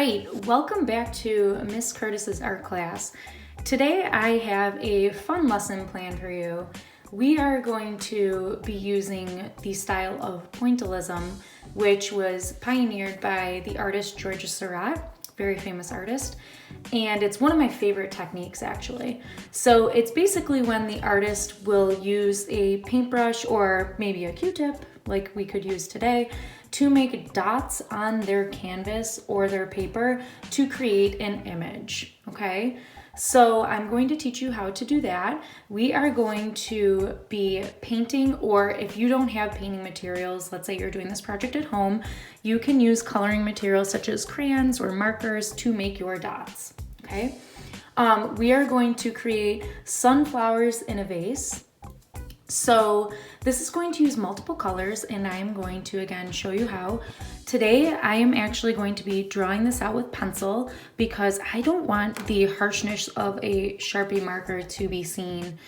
right, welcome back to Miss Curtis's art class. Today I have a fun lesson planned for you. We are going to be using the style of pointillism, which was pioneered by the artist Georges Seurat, very famous artist, and it's one of my favorite techniques actually. So it's basically when the artist will use a paintbrush or maybe a Q-tip, like we could use today, to make dots on their canvas or their paper to create an image, okay? So I'm going to teach you how to do that. We are going to be painting, or if you don't have painting materials, let's say you're doing this project at home, you can use coloring materials such as crayons or markers to make your dots, okay? We are going to create sunflowers in a vase. So this is going to use multiple colors, and I'm going to again show you how. Today I am actually going to be drawing this out with pencil because I don't want the harshness of a Sharpie marker to be seen,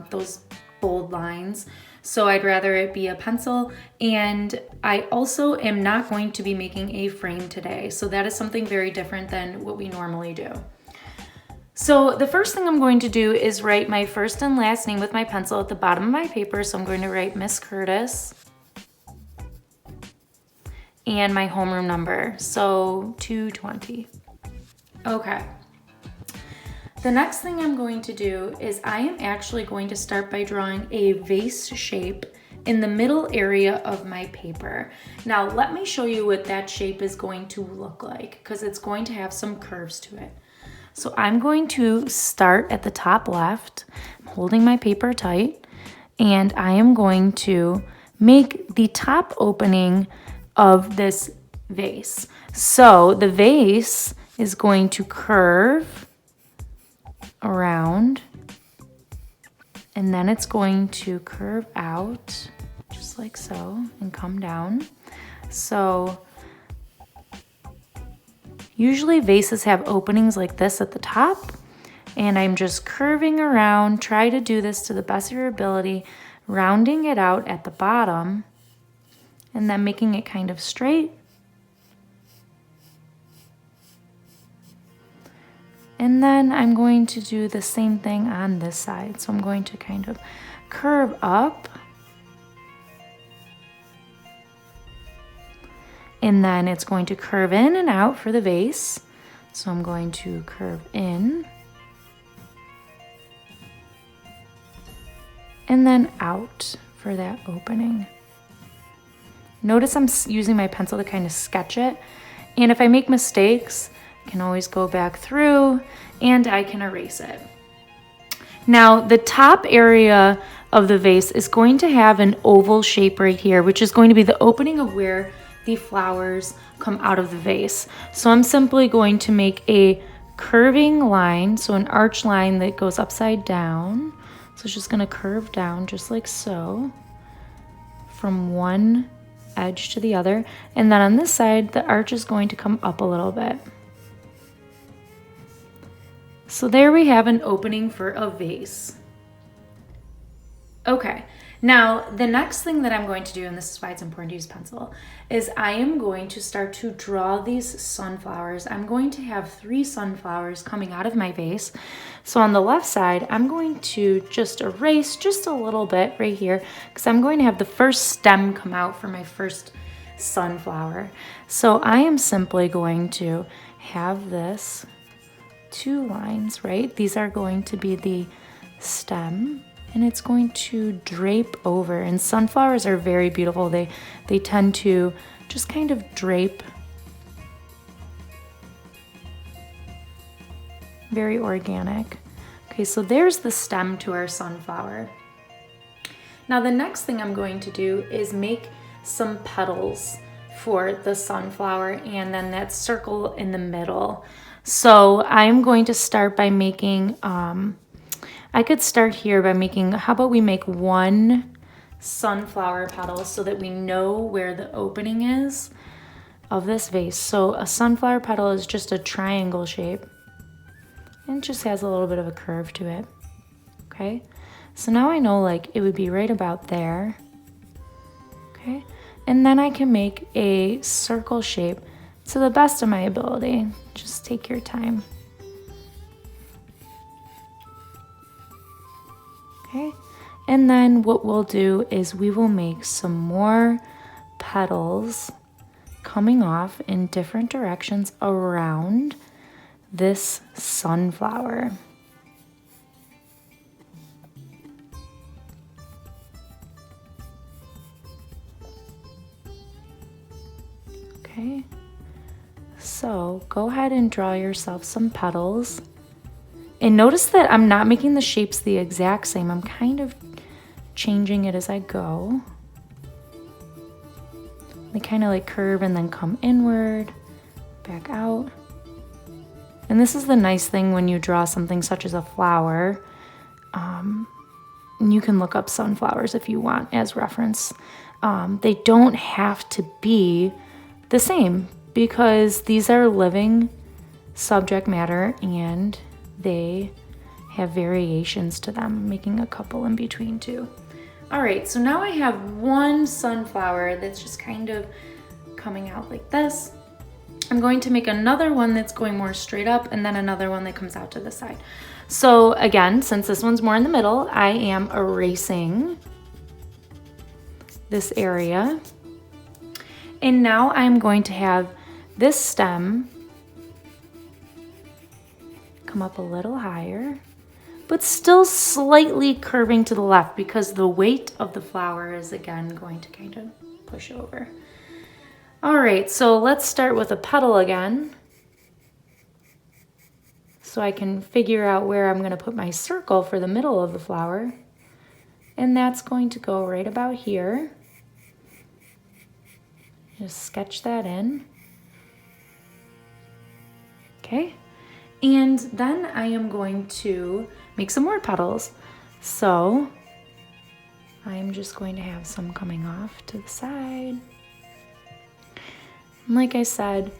those bold lines. So I'd rather it be a pencil, and I also am not going to be making a frame today. So that is something very different than what we normally do. So the first thing I'm going to do is write my first and last name with my pencil at the bottom of my paper. So I'm going to write Miss Curtis and my homeroom number, so 220. Okay. The next thing I'm going to do is I am actually going to start by drawing a vase shape in the middle area of my paper. Now let me show you what that shape is going to look like, because it's going to have some curves to it. So I'm going to start at the top left, I'm holding my paper tight, and I am going to make the top opening of this vase. So the vase is going to curve around, and then it's going to curve out just like so and come down. So usually vases have openings like this at the top, and I'm just curving around. Try to do this to the best of your ability, rounding it out at the bottom and then making it kind of straight. And then I'm going to do the same thing on this side. So I'm going to kind of curve up, and then it's going to curve in and out for the vase. So I'm going to curve in and then out for that opening. Notice I'm using my pencil to kind of sketch it. And if I make mistakes, I can always go back through and I can erase it. Now, the top area of the vase is going to have an oval shape right here, which is going to be the opening of where the flowers come out of the vase. So I'm simply going to make a curving line, so an arch line that goes upside down. So it's just gonna curve down just like so from one edge to the other. And then on this side, the arch is going to come up a little bit. So there we have an opening for a vase. Okay. Now, the next thing that I'm going to do, and this is why it's important to use pencil, is I am going to start to draw these sunflowers. I'm going to have 3 sunflowers coming out of my vase. So on the left side, I'm going to just erase just a little bit right here, because I'm going to have the first stem come out for my first sunflower. So I am simply going to have this 2 lines, right? These are going to be the stem, and it's going to drape over. And sunflowers are very beautiful. They tend to just kind of drape. Very organic. Okay, so there's the stem to our sunflower. Now the next thing I'm going to do is make some petals for the sunflower, and then that circle in the middle. So I'm going to start by making, I could start here by making, how about we make 1 sunflower petal so that we know where the opening is of this vase. So a sunflower petal is just a triangle shape, and it just has a little bit of a curve to it. Okay, so now I know like it would be right about there. Okay, and then I can make a circle shape to the best of my ability. Just take your time. Okay, and then what we'll do is we will make some more petals coming off in different directions around this sunflower. Okay, so go ahead and draw yourself some petals. And notice that I'm not making the shapes the exact same. I'm kind of changing it as I go. They kind of like curve and then come inward, back out. And this is the nice thing when you draw something such as a flower. You can look up sunflowers if you want as reference. They don't have to be the same because these are living subject matter and they have variations to them, making a couple in between too. All right, so now I have one sunflower that's just kind of coming out like this. I'm going to make another one that's going more straight up and then another one that comes out to the side. So again, since this one's more in the middle, I am erasing this area. And now I'm going to have this stem come up a little higher, but still slightly curving to the left because the weight of the flower is again going to kind of push over. All right, so let's start with a petal again. So I can figure out where I'm gonna put my circle for the middle of the flower. And that's going to go right about here. Just sketch that in. Okay. And then I am going to make some more petals. So I'm just going to have some coming off to the side. And like I said,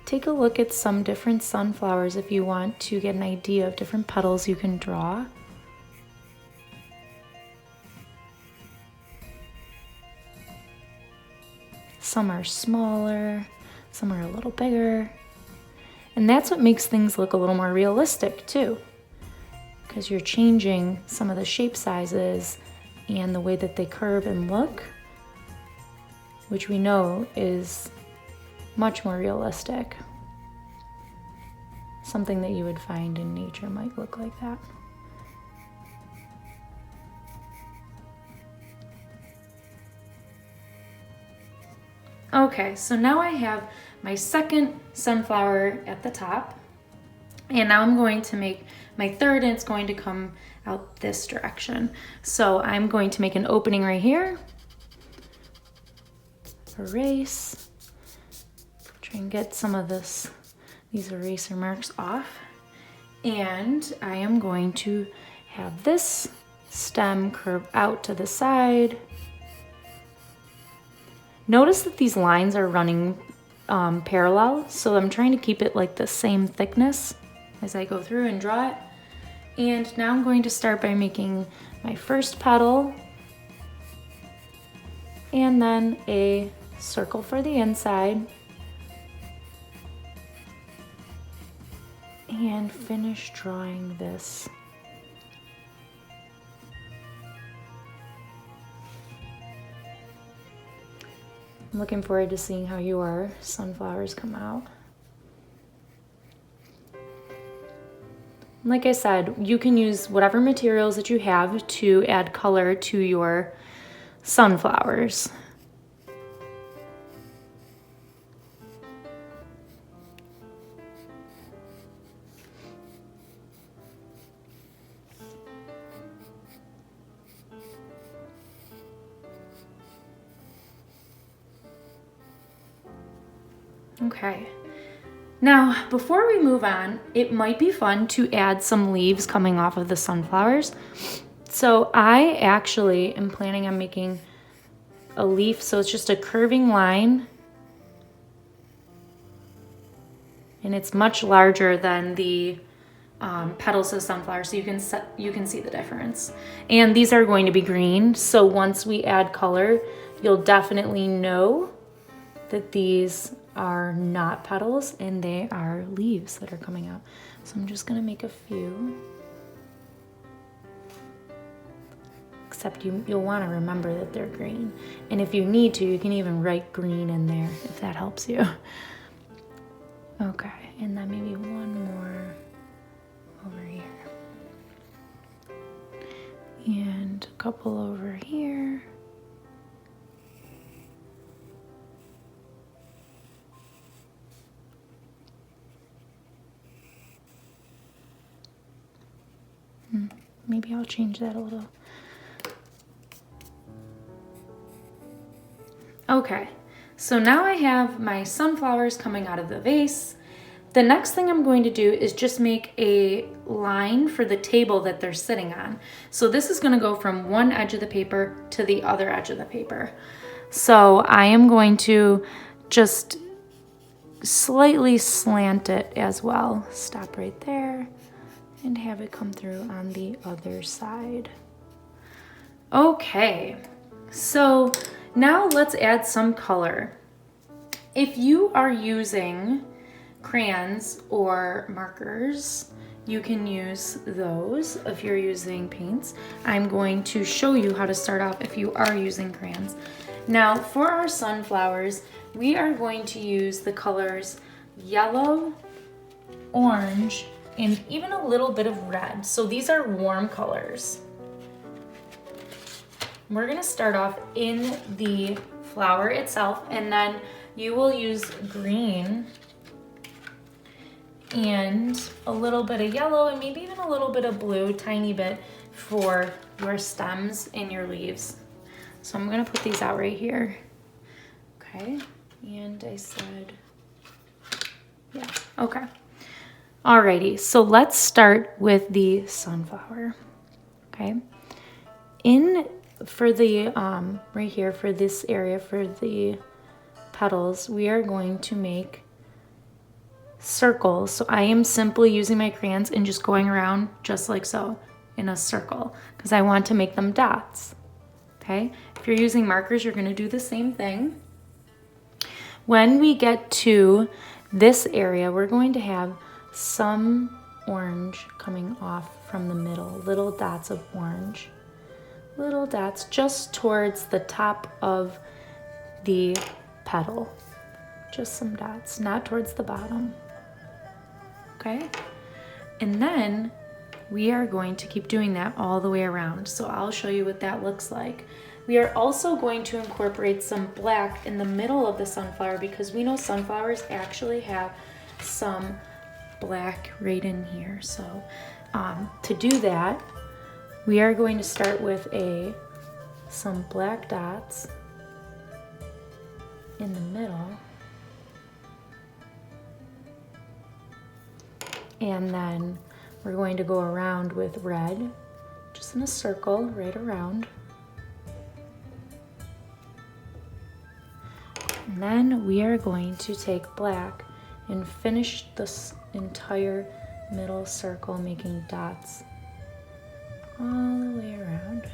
take a look at some different sunflowers if you want to get an idea of different petals you can draw. Some are smaller, some are a little bigger. And that's what makes things look a little more realistic too, because you're changing some of the shape sizes and the way that they curve and look, which we know is much more realistic. Something that you would find in nature might look like that. Okay, so now I have my second sunflower at the top, and now I'm going to make my third, and it's going to come out this direction. So I'm going to make an opening right here, erase, try and get some of these eraser marks off, and I am going to have this stem curve out to the side. Notice that these lines are running parallel, so I'm trying to keep it like the same thickness as I go through and draw it. And now I'm going to start by making my first petal and then a circle for the inside and finish drawing this. I'm looking forward to seeing how your sunflowers come out. Like I said, you can use whatever materials that you have to add color to your sunflowers. Okay, now before we move on, it might be fun to add some leaves coming off of the sunflowers. So I actually am planning on making a leaf, so it's just a curving line, and it's much larger than the petals of the sunflower, so you can see the difference. And these are going to be green, so once we add color, you'll definitely know that these are not petals and they are leaves that are coming out. So I'm just gonna make a few. Except you'll want to remember that they're green. And if you need to, you can even write green in there if that helps you. Okay, and then maybe one more over here. And a couple over here. Maybe I'll change that a little. Okay, so now I have my sunflowers coming out of the vase. The next thing I'm going to do is just make a line for the table that they're sitting on. So this is going to go from one edge of the paper to the other edge of the paper. So I am going to just slightly slant it as well. Stop right there and have it come through on the other side. Okay, so now let's add some color. If you are using crayons or markers, you can use those. If you're using paints, I'm going to show you how to start off if you are using crayons. Now for our sunflowers, we are going to use the colors yellow, orange, and even a little bit of red. So these are warm colors. We're gonna start off in the flower itself, and then you will use green and a little bit of yellow and maybe even a little bit of blue, tiny bit, for your stems and your leaves. So I'm gonna put these out right here. Okay, and I said, yeah, okay. Alrighty, so let's start with the sunflower, okay? For the, right here, for this area, for the petals, we are going to make circles. So I am simply using my crayons and just going around just like so in a circle because I want to make them dots, okay? If you're using markers, you're gonna do the same thing. When we get to this area, we're going to have some orange coming off from the middle, little dots of orange. Little dots just towards the top of the petal. Just some dots, not towards the bottom. Okay? And then we are going to keep doing that all the way around. So I'll show you what that looks like. We are also going to incorporate some black in the middle of the sunflower because we know sunflowers actually have some black right in here. So to do that, we are going to start with some black dots in the middle. And then we're going to go around with red, just in a circle right around. And then we are going to take black and finish this entire middle circle, making dots all the way around.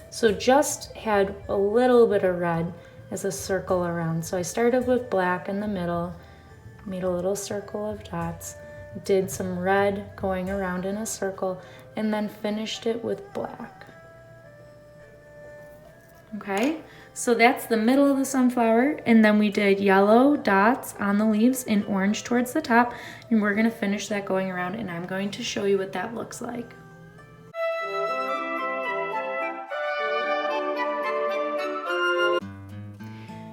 So just had a little bit of red as a circle around. So I started with black in the middle, made a little circle of dots, did some red going around in a circle, and then finished it with black. Okay, so that's the middle of the sunflower, and then we did yellow dots on the leaves and orange towards the top, and we're gonna finish that going around, and I'm going to show you what that looks like.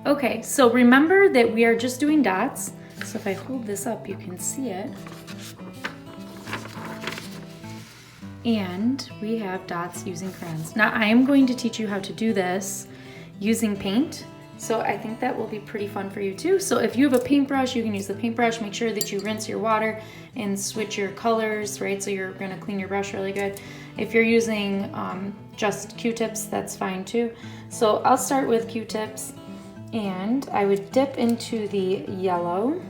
Okay, so remember that we are just doing dots. So if I hold this up, you can see it. And we have dots using crayons. Now I am going to teach you how to do this using paint. So I think that will be pretty fun for you too. So if you have a paintbrush, you can use the paintbrush. Make sure that you rinse your water and switch your colors, right? So you're gonna clean your brush really good. If you're using just Q-tips, that's fine too. So I'll start with Q-tips, and I would dip into the yellow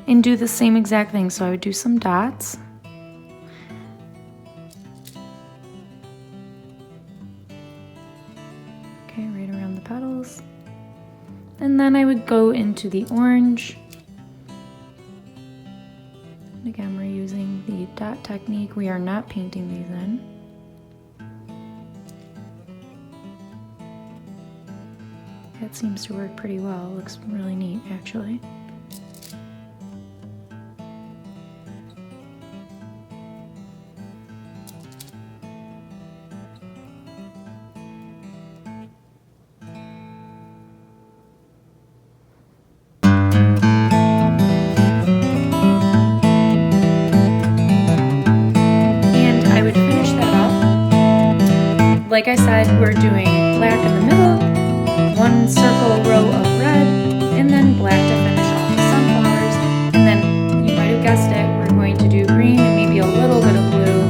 and do the same exact thing. So I would do some dots. Okay, right around the petals. And then I would go into the orange. And again, we're using the dot technique. We are not painting these in. That seems to work pretty well. It looks really neat, actually. Like I said, we're doing black in the middle, one circle row of red, and then black to finish off the sunflowers. And then, you might have guessed it, we're going to do green and maybe a little bit of blue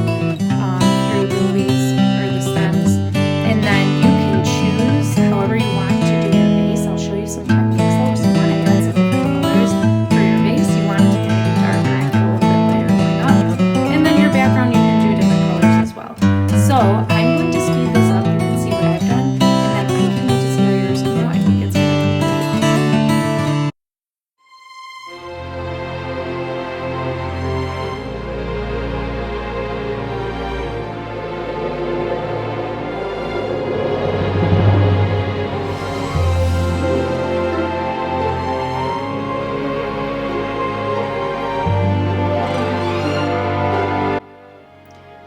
through the leaves or the stems. And then you can choose however you want to do your vase. I'll show you some techniques though. So you want to add some different colors for your vase. You want it to kind of be darker and get a little bit lighter going up. And then your background, you can do different colors as well. So I'm going to speed this up. You can see what I've done, and then I can't wait to see how yours come out. I think it's going to be pretty awesome.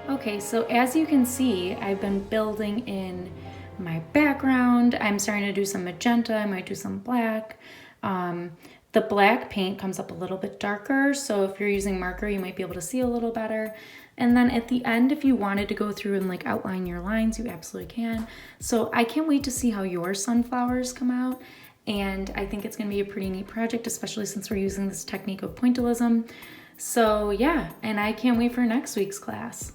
Okay, so as you can see, I've been building in my background. I'm starting to do some magenta. I might do some black. The black paint comes up a little bit darker, so if you're using marker, you might be able to see a little better. And then at the end, if you wanted to go through and like outline your lines, you absolutely can. So I can't wait to see how your sunflowers come out. And I think it's gonna be a pretty neat project, especially since we're using this technique of pointillism. So yeah, and I can't wait for next week's class.